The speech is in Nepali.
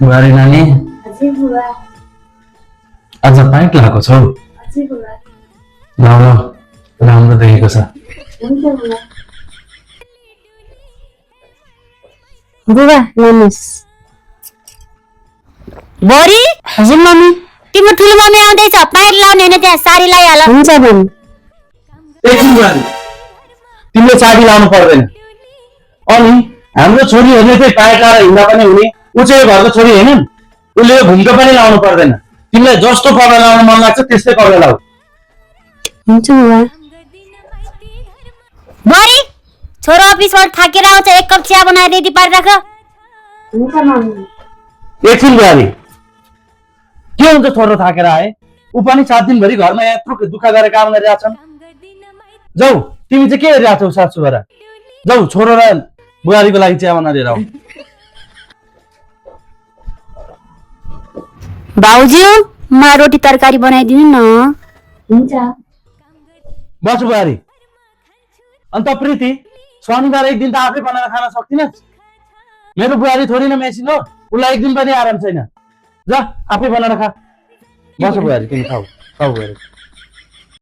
बुहारी नानी हजुर बुवा आज पाइट लगाएको छौ हजुर बुवा ल ल राम्रो देखेको छ हुन्छ बुवा बुवा लानुहोस् बोरी हजुर मम्मी तिम्रो ठुलो मम्मी आउँदैछ पाइट लाउने होइन त्यहाँ साडी लगाइहाल हुन्छ मम्मी एकछिन बुहारी तिमीले साडी लाउनु पर्दैन अनि हाम्रो छोरीहरूले चाहिँ पाइट लाएर हिँड्दा पनि हुने ऊ चाहिँ यो घरको छोरी होइन उसले यो घुम्टो पनि लाउनु पर्दैन तिमीलाई जस्तो कपडा लाउनु मन लाग्छ त्यस्तै कपडा लाऊ हुन्छ बुवा बोरी छोरो अफिसबाट थाकेर आउँछ एक कप चिया बनाएर रेडी पारिराख हुन्छ मम्मी एकछिन बुहारी के हुन्छ छोरो थाकेर आए ऊ पनि 7 दिनभरि घरमा यत्रो दुःख गरेर काम गरिरहेछन् जाऊ तिमी चाहिँ के गरिरहेको छौ सासुबाट जाऊ छोरो र बुहारीको लागि चिया बनाएर लिएर आऊ भाउजू म रोटी तरकारी बनाइदिनु न हुन्छ बस बुहारी अन्त प्रीति शनिबार एक दिन त आफै बनाएर खान सक्दिनस् मेरो बुहारी थोरै न मेसिन हो उसलाई एक दिन पनि आराम छैन जा आफै बनाएर खा बस बुहारी तिमी खाऊ खाऊ बुहारी